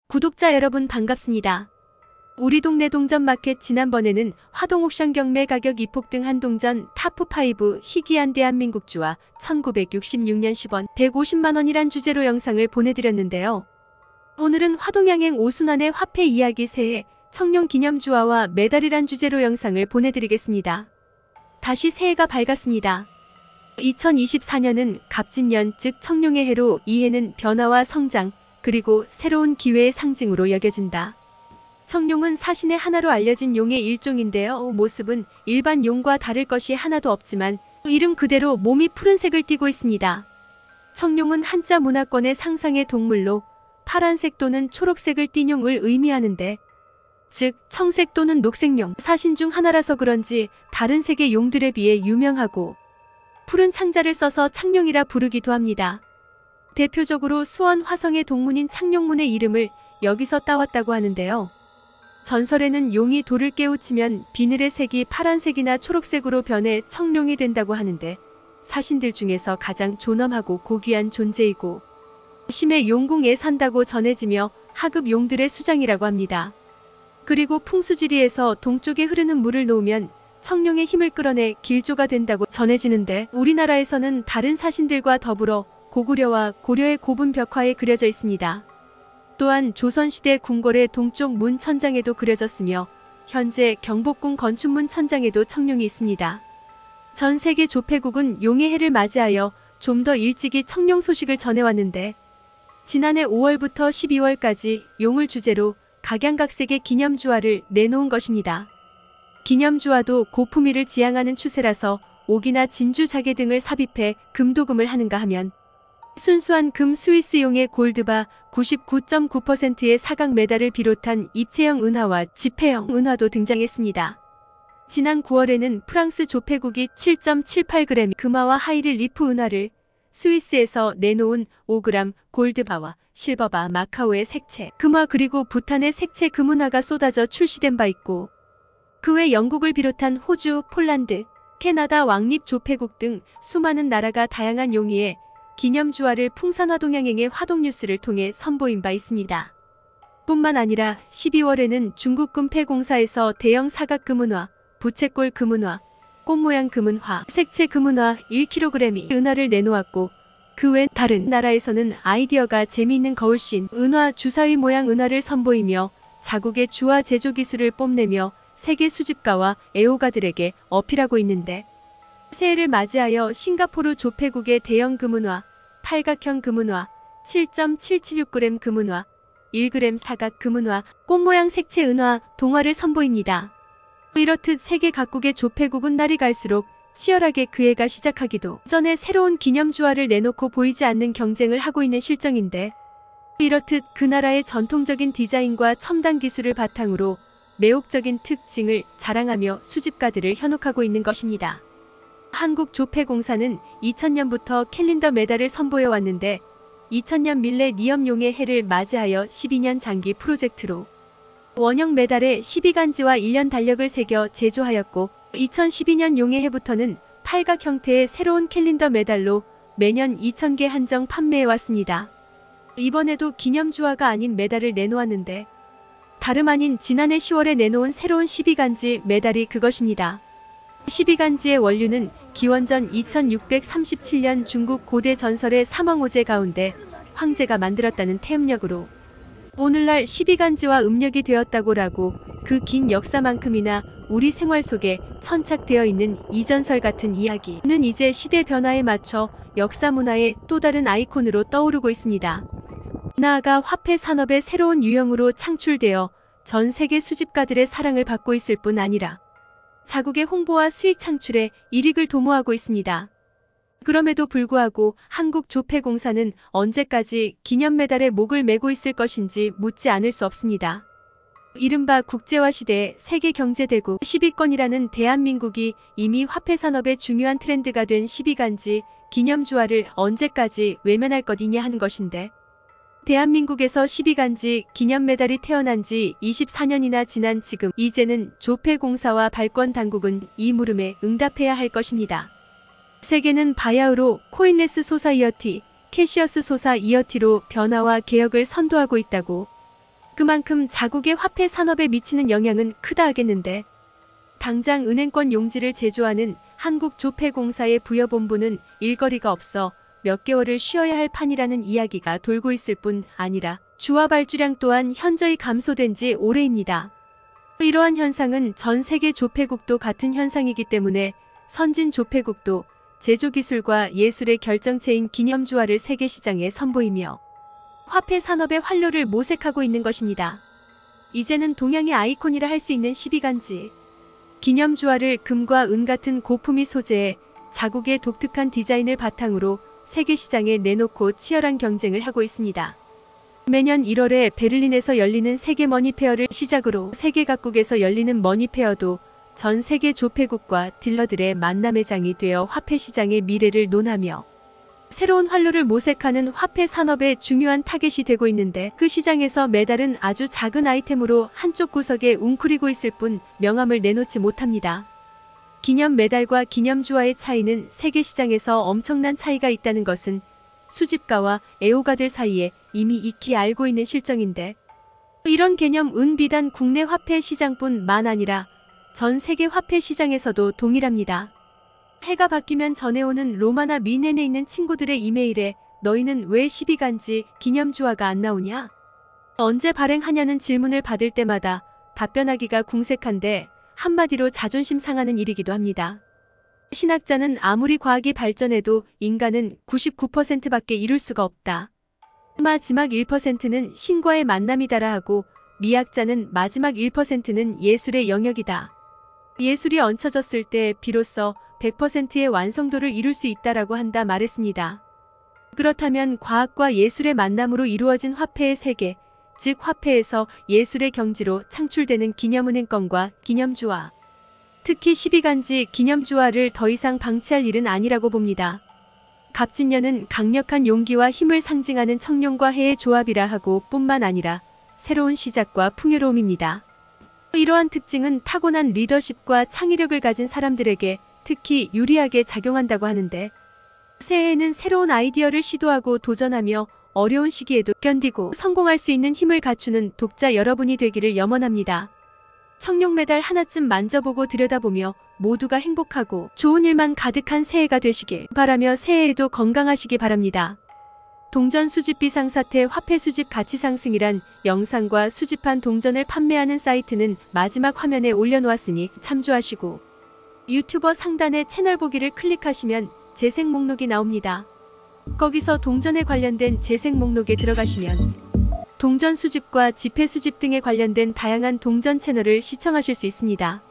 구독자 여러분 반갑습니다. 우리 동네 동전 마켓 지난번에는 화동 옥션 경매 가격 이폭등 한동전 탑5 희귀한 대한민국주와 1966년 10원 150만원이란 주제로 영상을 보내드렸는데요. 오늘은 화동양행 오순환의 화폐 이야기 새해 청룡 기념주화와 메달이란 주제로 영상을 보내드리겠습니다. 다시 새해가 밝았습니다. 2024년은 갑진년 즉 청룡의 해로 이 해는 변화와 성장 그리고 새로운 기회의 상징으로 여겨진다. 청룡은 사신의 하나로 알려진 용의 일종인데요. 모습은 일반 용과 다를 것이 하나도 없지만 이름 그대로 몸이 푸른색을 띠고 있습니다. 청룡은 한자 문화권의 상상의 동물로 파란색 또는 초록색을 띤 용을 의미하는데 즉 청색 또는 녹색용 사신 중 하나라서 그런지 다른 색의 용들에 비해 유명하고 푸른 창자를 써서 창룡이라 부르기도 합니다. 대표적으로 수원 화성의 동문인 창룡문의 이름을 여기서 따왔다고 하는데요. 전설에는 용이 돌을 깨우치면 비늘의 색이 파란색이나 초록색으로 변해 청룡이 된다고 하는데 사신들 중에서 가장 존엄하고 고귀한 존재이고 심해 용궁에 산다고 전해지며 하급 용들의 수장이라고 합니다. 그리고 풍수지리에서 동쪽에 흐르는 물을 놓으면 청룡의 힘을 끌어내 길조가 된다고 전해지는데 우리나라에서는 다른 사신들과 더불어 고구려와 고려의 고분 벽화에 그려져 있습니다. 또한 조선시대 궁궐의 동쪽 문 천장에도 그려졌으며 현재 경복궁 건춘문 천장에도 청룡이 있습니다. 전 세계 조폐국은 용의 해를 맞이하여 좀 더 일찍이 청룡 소식을 전해왔는데 지난해 5월부터 12월까지 용을 주제로 각양각색의 기념주화를 내놓은 것입니다. 기념주화도 고품위를 지향하는 추세라서 옥이나 진주 자개 등을 삽입해 금도금을 하는가 하면 순수한 금 스위스용의 골드바 99.9%의 사각 메달을 비롯한 입체형 은화와 지폐형 은화도 등장했습니다. 지난 9월에는 프랑스 조폐국이 7.78g 금화와 하이릴 리프 은화를 스위스에서 내놓은 5g 골드바와 실버바 마카오의 색채 금화 그리고 부탄의 색채 금은화가 쏟아져 출시된 바 있고 그 외 영국을 비롯한 호주, 폴란드, 캐나다 왕립 조폐국 등 수많은 나라가 다양한 용의에 기념주화를 풍산화동양행의 화동뉴스를 통해 선보인 바 있습니다. 뿐만 아니라 12월에는 중국 금폐공사에서 대형 사각 금은화, 부채꼴 금은화, 꽃모양 금은화, 색채 금은화 1kg의 은화를 내놓았고 그 외 다른 나라에서는 아이디어가 재미있는 거울씬 은화 주사위 모양 은화를 선보이며 자국의 주화 제조 기술을 뽐내며 세계 수집가와 애호가들에게 어필하고 있는데 새해를 맞이하여 싱가포르 조폐국의 대형 금은화, 팔각형 금은화, 7.776g 금은화, 1g 사각 금은화, 꽃모양 색채 은화, 동화를 선보입니다. 이렇듯 세계 각국의 조폐국은 날이 갈수록 치열하게 그 해가 시작하기도 전에 새로운 기념주화를 내놓고 보이지 않는 경쟁을 하고 있는 실정인데 이렇듯 그 나라의 전통적인 디자인과 첨단 기술을 바탕으로 매혹적인 특징을 자랑하며 수집가들을 현혹하고 있는 것입니다. 한국조폐공사는 2000년부터 캘린더 메달을 선보여 왔는데 2000년 밀레니엄용의 해를 맞이하여 12년 장기 프로젝트로 원형 메달에 12간지와 1년 달력을 새겨 제조하였고 2012년 용의 해부터는 팔각 형태의 새로운 캘린더 메달로 매년 2000개 한정 판매해왔습니다. 이번에도 기념주화가 아닌 메달을 내놓았는데 다름 아닌 지난해 10월에 내놓은 새로운 12간지 메달이 그것입니다. 12간지의 원류는 기원전 2637년 중국 고대 전설의 삼왕오제 가운데 황제가 만들었다는 태음력으로 오늘날 12간지와 음력이 되었다고라고 그 긴 역사만큼이나 우리 생활 속에 천착되어 있는 이 전설 같은 이야기는 이제 시대 변화에 맞춰 역사 문화의 또 다른 아이콘으로 떠오르고 있습니다. 나아가 화폐 산업의 새로운 유형으로 창출되어 전 세계 수집가들의 사랑을 받고 있을 뿐 아니라 자국의 홍보와 수익 창출에 일익을 도모하고 있습니다. 그럼에도 불구하고 한국조폐공사는 언제까지 기념메달에 목을 메고 있을 것인지 묻지 않을 수 없습니다. 이른바 국제화 시대의 세계경제대국 10위권이라는 대한민국이 이미 화폐 산업의 중요한 트렌드가 된 12간지 기념주화를 언제까지 외면할 것이냐 하는 것인데 대한민국에서 12간지 기념메달이 태어난 지 24년이나 지난 지금 이제는 조폐공사와 발권당국은 이 물음에 응답해야 할 것입니다. 세계는 바야흐로 코인레스 소사이어티, 캐시어스 소사이어티로 변화와 개혁을 선도하고 있다고 그만큼 자국의 화폐 산업에 미치는 영향은 크다 하겠는데, 당장 은행권 용지를 제조하는 한국조폐공사의 부여본부는 일거리가 없어 몇 개월을 쉬어야 할 판이라는 이야기가 돌고 있을 뿐 아니라 주화 발주량 또한 현저히 감소된 지 오래입니다. 이러한 현상은 전 세계 조폐국도 같은 현상이기 때문에 선진 조폐국도 제조기술과 예술의 결정체인 기념주화를 세계 시장에 선보이며 화폐 산업의 활로를 모색하고 있는 것입니다. 이제는 동양의 아이콘이라 할 수 있는 12간지 기념주화를 금과 은 같은 고품위 소재에 자국의 독특한 디자인을 바탕으로 세계 시장에 내놓고 치열한 경쟁을 하고 있습니다. 매년 1월에 베를린에서 열리는 세계 머니페어를 시작으로 세계 각국에서 열리는 머니페어도 전 세계 조폐국과 딜러들의 만남의 장이 되어 화폐 시장의 미래를 논하며 새로운 활로를 모색하는 화폐 산업의 중요한 타겟이 되고 있는데, 그 시장에서 메달은 아주 작은 아이템으로 한쪽 구석에 웅크리고 있을 뿐 명함을 내놓지 못합니다. 기념 메달과 기념주화의 차이는 세계 시장에서 엄청난 차이가 있다는 것은 수집가와 애호가들 사이에 이미 익히 알고 있는 실정인데, 이런 개념은 비단 국내 화폐 시장뿐만 아니라 전 세계 화폐 시장에서도 동일합니다. 해가 바뀌면 전해오는 로마나 미넨에 있는 친구들의 이메일에 너희는 왜 12간지 기념주화가 안 나오냐? 언제 발행하냐는 질문을 받을 때마다 답변하기가 궁색한데 한마디로 자존심 상하는 일이기도 합니다. 신학자는 아무리 과학이 발전해도 인간은 99%밖에 이룰 수가 없다. 마지막 1%는 신과의 만남이다라 하고, 미학자는 마지막 1%는 예술의 영역이다. 예술이 얹혀졌을 때 비로소 100%의 완성도를 이룰 수 있다라고 한다 말했습니다. 그렇다면 과학과 예술의 만남으로 이루어진 화폐의 세계, 즉 화폐에서 예술의 경지로 창출되는 기념은행권과 기념주화, 특히 12간지 기념주화를 더 이상 방치할 일은 아니라고 봅니다. 갑진년은 강력한 용기와 힘을 상징하는 청룡과 해의 조합이라 하고 뿐만 아니라 새로운 시작과 풍요로움입니다. 이러한 특징은 타고난 리더십과 창의력을 가진 사람들에게 특히 유리하게 작용한다고 하는데, 새해에는 새로운 아이디어를 시도하고 도전하며 어려운 시기에도 견디고 성공할 수 있는 힘을 갖추는 독자 여러분이 되기를 염원합니다. 청룡 메달 하나쯤 만져보고 들여다보며 모두가 행복하고 좋은 일만 가득한 새해가 되시길 바라며 새해에도 건강하시기 바랍니다. 동전 수집 비상사태 화폐 수집 가치 상승이란 영상과 수집한 동전을 판매하는 사이트는 마지막 화면에 올려놓았으니 참조하시고, 유튜버 상단의 채널 보기를 클릭하시면 재생 목록이 나옵니다. 거기서 동전에 관련된 재생 목록에 들어가시면 동전 수집과 지폐 수집 등에 관련된 다양한 동전 채널을 시청하실 수 있습니다.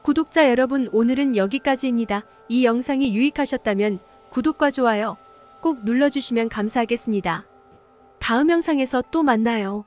구독자 여러분, 오늘은 여기까지입니다. 이 영상이 유익하셨다면 구독과 좋아요 꼭 눌러주시면 감사하겠습니다. 다음 영상에서 또 만나요.